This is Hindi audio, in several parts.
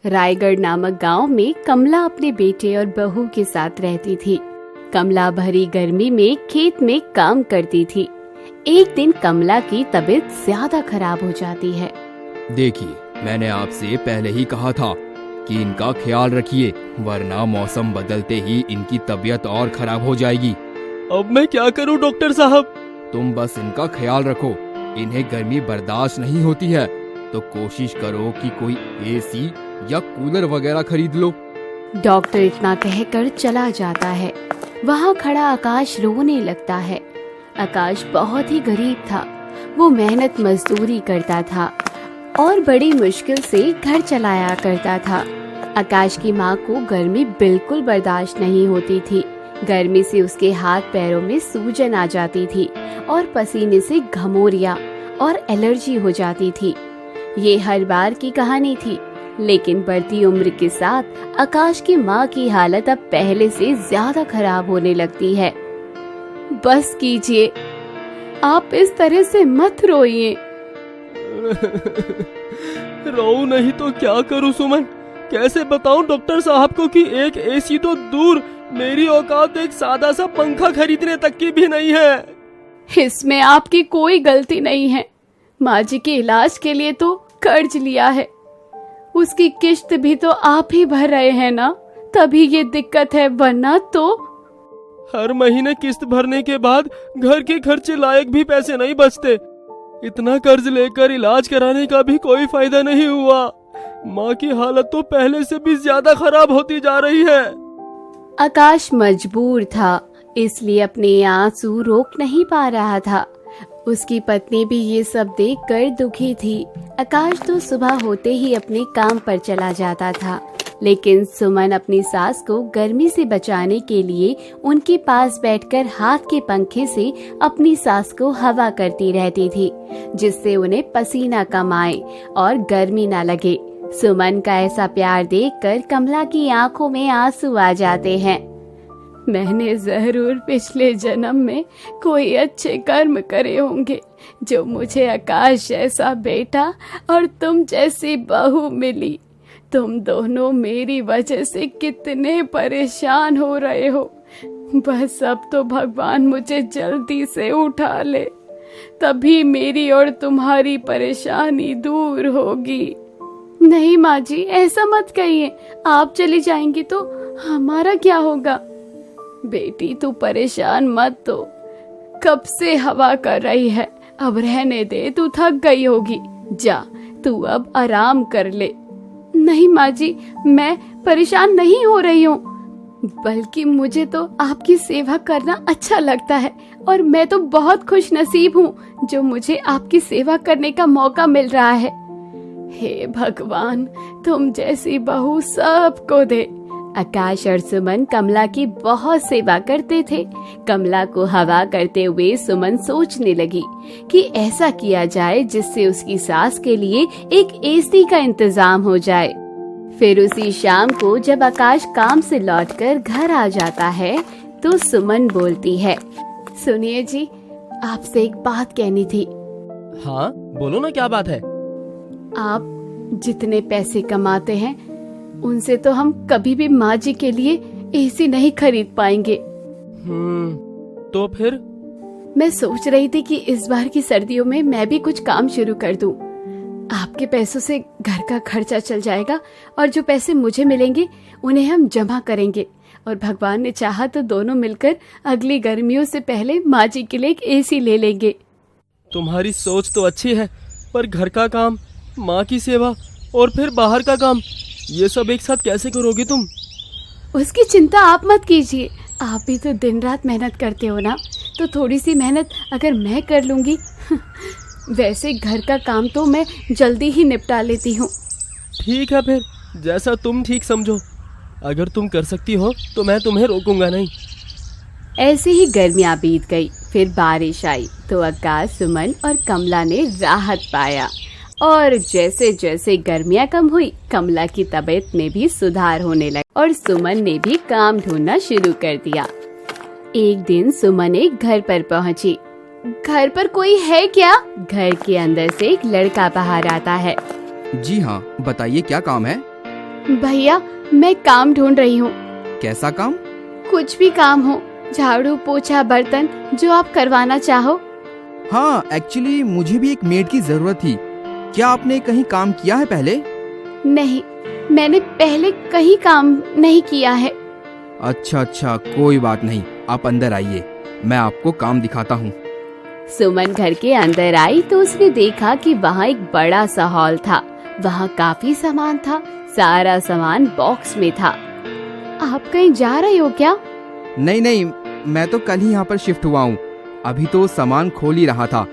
रायगढ़ नामक गांव में कमला अपने बेटे और बहू के साथ रहती थी। कमला भरी गर्मी में खेत में काम करती थी। एक दिन कमला की तबीयत ज्यादा खराब हो जाती है। देखिए, मैंने आपसे पहले ही कहा था कि इनका ख्याल रखिए, वरना मौसम बदलते ही इनकी तबीयत और खराब हो जाएगी। अब मैं क्या करूं डॉक्टर साहब? तुम बस इनका ख्याल रखो। इन्हें गर्मी बर्दाश्त नहीं होती है तो कोशिश करो कि कोई एसी या कूलर वगैरह खरीद लो। डॉक्टर इतना कहकर चला जाता है। वहाँ खड़ा आकाश रोने लगता है। आकाश बहुत ही गरीब था। वो मेहनत मजदूरी करता था और बड़ी मुश्किल से घर चलाया करता था। आकाश की माँ को गर्मी बिल्कुल बर्दाश्त नहीं होती थी। गर्मी से उसके हाथ पैरों में सूजन आ जाती थी और पसीने से घमौरियाँ और एलर्जी हो जाती थी। ये हर बार की कहानी थी, लेकिन बढ़ती उम्र के साथ आकाश की माँ की हालत अब पहले से ज्यादा खराब होने लगती है। बस कीजिए, आप इस तरह से मत रोइए। रो नहीं तो क्या करूं सुमन? कैसे बताऊं डॉक्टर साहब को कि एक एसी तो दूर, मेरी औकात एक सादा सा पंखा खरीदने तक की भी नहीं है। इसमें आपकी कोई गलती नहीं है। माँ जी के इलाज के लिए तो कर्ज लिया है, उसकी किश्त भी तो आप ही भर रहे हैं ना, तभी ये दिक्कत है, वरना तो हर महीने किस्त भरने के बाद घर के खर्चे लायक भी पैसे नहीं बचते। इतना कर्ज लेकर इलाज कराने का भी कोई फायदा नहीं हुआ। माँ की हालत तो पहले से भी ज्यादा खराब होती जा रही है। आकाश मजबूर था, इसलिए अपने आंसू रोक नहीं पा रहा था। उसकी पत्नी भी ये सब देखकर दुखी थी। आकाश तो सुबह होते ही अपने काम पर चला जाता था, लेकिन सुमन अपनी सास को गर्मी से बचाने के लिए उनके पास बैठकर हाथ के पंखे से अपनी सास को हवा करती रहती थी, जिससे उन्हें पसीना कम आए और गर्मी न लगे। सुमन का ऐसा प्यार देखकर कमला की आंखों में आंसू आ जाते हैं। मैंने जरूर पिछले जन्म में कोई अच्छे कर्म करे होंगे, जो मुझे आकाश जैसा बेटा और तुम जैसी बहू मिली। तुम दोनों मेरी वजह से कितने परेशान हो रहे हो। बस अब तो भगवान मुझे जल्दी से उठा ले, तभी मेरी और तुम्हारी परेशानी दूर होगी। नहीं माँ जी, ऐसा मत कहिए। आप चली जाएंगी तो हमारा क्या होगा? बेटी तू परेशान मत हो, कब से हवा कर रही है, अब रहने दे, तू थक गई होगी। जा, तू अब आराम कर ले। नहीं माँ जी, मैं परेशान नहीं हो रही हूँ, बल्कि मुझे तो आपकी सेवा करना अच्छा लगता है और मैं तो बहुत खुश नसीब हूँ जो मुझे आपकी सेवा करने का मौका मिल रहा है। हे भगवान, तुम जैसी बहू सबको दे। आकाश और सुमन कमला की बहुत सेवा करते थे। कमला को हवा करते हुए सुमन सोचने लगी कि ऐसा किया जाए जिससे उसकी सास के लिए एक एसी का इंतजाम हो जाए। फिर उसी शाम को जब आकाश काम से लौटकर घर आ जाता है तो सुमन बोलती है, सुनिए जी, आपसे एक बात कहनी थी। हाँ बोलो ना, क्या बात है? आप जितने पैसे कमाते हैं उनसे तो हम कभी भी माँ जी के लिए एसी नहीं खरीद पाएंगे। तो फिर? मैं सोच रही थी कि इस बार की सर्दियों में मैं भी कुछ काम शुरू कर दूं। आपके पैसों से घर का खर्चा चल जाएगा और जो पैसे मुझे मिलेंगे उन्हें हम जमा करेंगे और भगवान ने चाहा तो दोनों मिलकर अगली गर्मियों से पहले माँ जी के लिए एक एसी ले लेंगे। तुम्हारी सोच तो अच्छी है, पर घर का काम, माँ की सेवा और फिर बाहर का काम, ये सब एक साथ कैसे करोगी तुम? उसकी चिंता आप मत कीजिए, आप भी तो दिन रात मेहनत करते हो ना, तो थोड़ी सी मेहनत अगर मैं कर लूंगी वैसे घर का काम तो मैं जल्दी ही निपटा लेती हूँ। ठीक है, फिर जैसा तुम ठीक समझो। अगर तुम कर सकती हो तो मैं तुम्हें रोकूंगा नहीं। ऐसे ही गर्मियाँ बीत गई। फिर बारिश आई तो आकाश, सुमन और कमला ने राहत पाया और जैसे जैसे गर्मियाँ कम हुई कमला की तबीयत में भी सुधार होने लगा और सुमन ने भी काम ढूंढना शुरू कर दिया। एक दिन सुमन एक घर पर पहुंची। घर पर कोई है क्या? घर के अंदर से एक लड़का बाहर आता है। जी हाँ, बताइए क्या काम है? भैया, मैं काम ढूंढ रही हूँ। कैसा काम? कुछ भी काम हो, झाड़ू, पोछा, बर्तन, जो आप करवाना चाहो। हाँ, एक्चुअली मुझे भी एक मेड की जरूरत थी। क्या आपने कहीं काम किया है पहले? नहीं, मैंने पहले कहीं काम नहीं किया है। अच्छा, कोई बात नहीं, आप अंदर आइए, मैं आपको काम दिखाता हूँ। सुमन घर के अंदर आई तो उसने देखा कि वहाँ एक बड़ा सा हॉल था। वहाँ काफी सामान था, सारा सामान बॉक्स में था। आप कहीं जा रहे हो क्या? नहीं, मैं तो कल ही यहाँ पर शिफ्ट हुआ हूँ, अभी तो सामान खोल ही रहा था।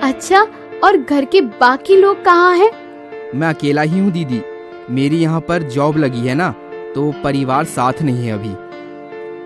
अच्छा, और घर के बाकी लोग कहाँ हैं? मैं अकेला ही हूँ दीदी, मेरी यहाँ पर जॉब लगी है ना, तो परिवार साथ नहीं है अभी।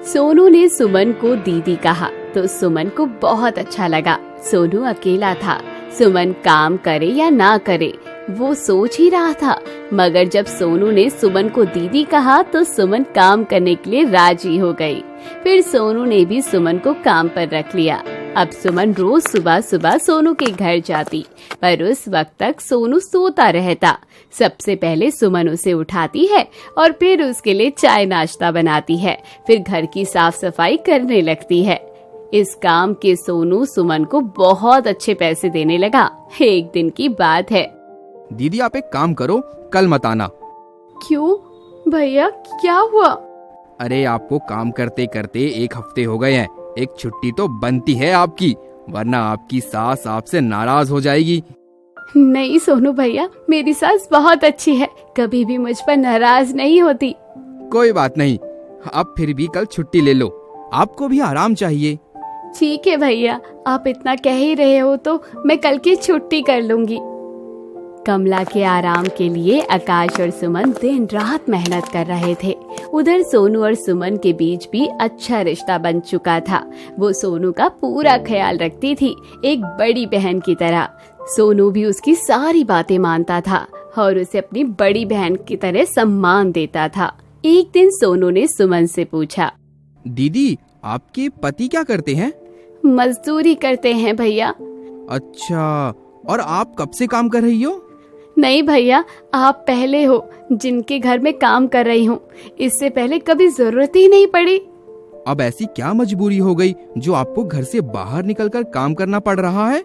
सोनू ने सुमन को दीदी कहा तो सुमन को बहुत अच्छा लगा। सोनू अकेला था, सुमन काम करे या ना करे वो सोच ही रहा था। मगर जब सोनू ने सुमन को दीदी कहा तो सुमन काम करने के लिए राजी हो गई। फिर सोनू ने भी सुमन को काम पर रख लिया। अब सुमन रोज सुबह सुबह सोनू के घर जाती, पर उस वक्त तक सोनू सोता रहता। सबसे पहले सुमन उसे उठाती है और फिर उसके लिए चाय नाश्ता बनाती है, फिर घर की साफ सफाई करने लगती है। इस काम के सोनू सुमन को बहुत अच्छे पैसे देने लगा। एक दिन की बात है। दीदी आप एक काम करो, कल मत आना। क्यों भैया, क्या हुआ? अरे आपको काम करते करते 1 हफ्ते हो गए हैं, एक छुट्टी तो बनती है आपकी, वरना आपकी सास आपसे नाराज हो जाएगी। नहीं सोनू भैया, मेरी सास बहुत अच्छी है, कभी भी मुझ पर नाराज नहीं होती। कोई बात नहीं, अब फिर भी कल छुट्टी ले लो, आपको भी आराम चाहिए। ठीक है भैया, आप इतना कह ही रहे हो तो मैं कल की छुट्टी कर लूंगी। कमला के आराम के लिए आकाश और सुमन दिन रात मेहनत कर रहे थे। उधर सोनू और सुमन के बीच भी अच्छा रिश्ता बन चुका था। वो सोनू का पूरा ख्याल रखती थी, एक बड़ी बहन की तरह। सोनू भी उसकी सारी बातें मानता था और उसे अपनी बड़ी बहन की तरह सम्मान देता था। एक दिन सोनू ने सुमन से पूछा, दीदी आपके पति क्या करते हैं? मजदूरी करते हैं भैया। अच्छा, और आप कब से काम कर रही हो? नहीं भैया, आप पहले हो जिनके घर में काम कर रही हूँ, इससे पहले कभी जरूरत ही नहीं पड़ी। अब ऐसी क्या मजबूरी हो गई जो आपको घर से बाहर निकलकर काम करना पड़ रहा है?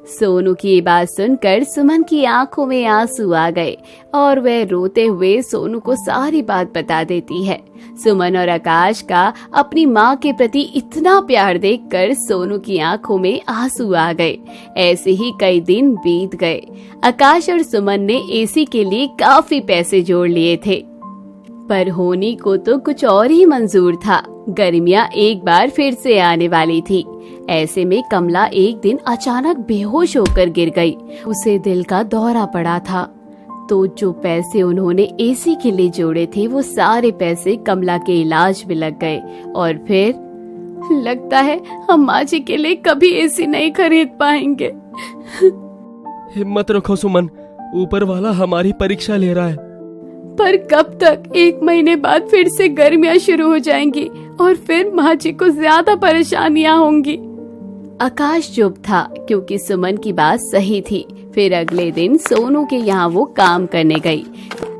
सोनू की ये बात सुनकर सुमन की आंखों में आंसू आ गए और वह रोते हुए सोनू को सारी बात बता देती है। सुमन और आकाश का अपनी माँ के प्रति इतना प्यार देखकर सोनू की आंखों में आंसू आ गए। ऐसे ही कई दिन बीत गए। आकाश और सुमन ने एसी के लिए काफी पैसे जोड़ लिए थे, पर होनी को तो कुछ और ही मंजूर था। गर्मियाँ एक बार फिर से आने वाली थी। ऐसे में कमला एक दिन अचानक बेहोश होकर गिर गई। उसे दिल का दौरा पड़ा था, तो जो पैसे उन्होंने एसी के लिए जोड़े थे वो सारे पैसे कमला के इलाज में लग गए। और फिर लगता है हम माँ जी के लिए कभी एसी नहीं खरीद पाएंगे। हिम्मत रखो सुमन, ऊपर वाला हमारी परीक्षा ले रहा है। पर कब तक? 1 महीने बाद फिर से गर्मियाँ शुरू हो जाएंगी और फिर माँ जी को ज्यादा परेशानियाँ होंगी। आकाश चुप था क्योंकि सुमन की बात सही थी। फिर अगले दिन सोनू के यहाँ वो काम करने गई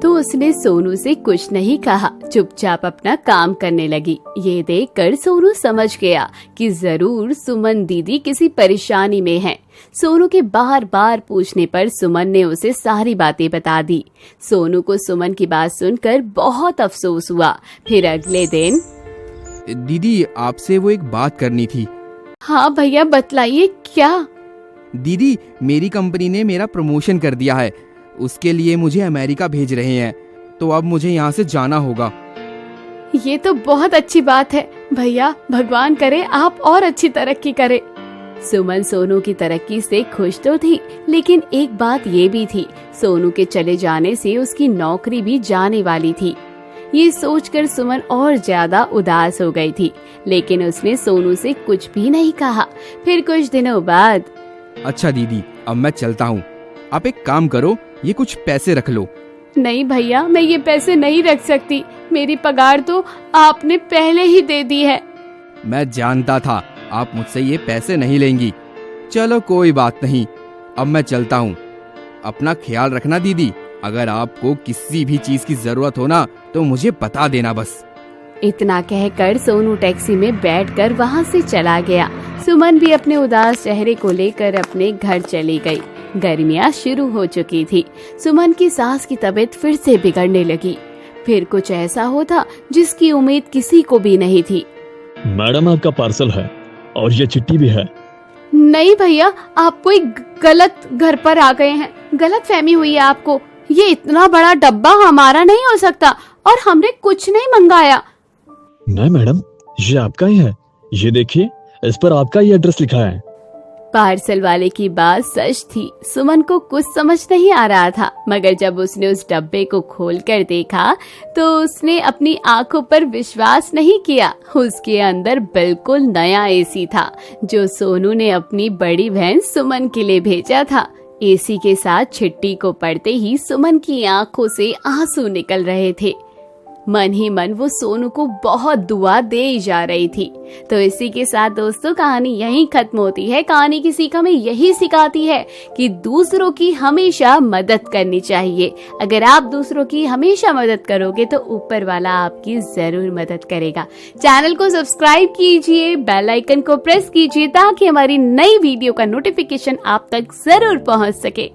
तो उसने सोनू से कुछ नहीं कहा, चुपचाप अपना काम करने लगी। ये देखकर सोनू समझ गया कि जरूर सुमन दीदी किसी परेशानी में है। सोनू के बार बार पूछने पर सुमन ने उसे सारी बातें बता दी। सोनू को सुमन की बात सुनकर बहुत अफसोस हुआ। फिर अगले दिन, दीदी आपसे वो एक बात करनी थी। हाँ भैया बतलाइए, क्या? दीदी मेरी कंपनी ने मेरा प्रमोशन कर दिया है, उसके लिए मुझे अमेरिका भेज रहे हैं, तो अब मुझे यहाँ से जाना होगा। ये तो बहुत अच्छी बात है भैया, भगवान करे आप और अच्छी तरक्की करे। सुमन सोनू की तरक्की से खुश तो थी, लेकिन एक बात ये भी थी, सोनू के चले जाने से उसकी नौकरी भी जाने वाली थी। ये सोचकर सुमन और ज्यादा उदास हो गई थी, लेकिन उसने सोनू से कुछ भी नहीं कहा। फिर कुछ दिनों बाद, अच्छा दीदी अब मैं चलता हूँ, आप एक काम करो, ये कुछ पैसे रख लो। नहीं भैया, मैं ये पैसे नहीं रख सकती, मेरी पगार तो आपने पहले ही दे दी है। मैं जानता था आप मुझसे ये पैसे नहीं लेंगी। चलो कोई बात नहीं, अब मैं चलता हूँ। अपना ख्याल रखना दीदी, अगर आपको किसी भी चीज की जरूरत हो ना तो मुझे बता देना बस। इतना कहकर सोनू टैक्सी में बैठकर वहाँ से चला गया। सुमन भी अपने उदास चेहरे को लेकर अपने घर चली गई। गर्मियाँ शुरू हो चुकी थी। सुमन की सास की तबीयत फिर से बिगड़ने लगी। फिर कुछ ऐसा होता जिसकी उम्मीद किसी को भी नहीं थी। मैडम आपका पार्सल है और ये चिट्ठी भी है। नहीं भैया, आप कोई गलत घर पर आ गए हैं। गलत फहमी हुई है आपको। ये इतना बड़ा डब्बा हमारा नहीं हो सकता और हमने कुछ नहीं मंगाया। नहीं मैडम, ये आपका ही है। ये देखिए, इस पर आपका ही एड्रेस लिखा है। पार्सल वाले की बात सच थी। सुमन को कुछ समझ नहीं आ रहा था, मगर जब उसने उस डब्बे को खोलकर देखा तो उसने अपनी आंखों पर विश्वास नहीं किया। उसके अंदर बिल्कुल नया एसी था जो सोनू ने अपनी बड़ी बहन सुमन के लिए भेजा था। एसी के साथ चिट्ठी को पढ़ते ही सुमन की आंखों से आंसू निकल रहे थे। मन ही मन वो सोनू को बहुत दुआ दे जा रही थी। तो इसी के साथ दोस्तों कहानी यहीं खत्म होती है। कहानी की सीख हमें यही सिखाती है कि दूसरों की हमेशा मदद करनी चाहिए। अगर आप दूसरों की हमेशा मदद करोगे तो ऊपर वाला आपकी जरूर मदद करेगा। चैनल को सब्सक्राइब कीजिए, बेल आइकन को प्रेस कीजिए ताकि हमारी नई वीडियो का नोटिफिकेशन आप तक जरूर पहुंच सके।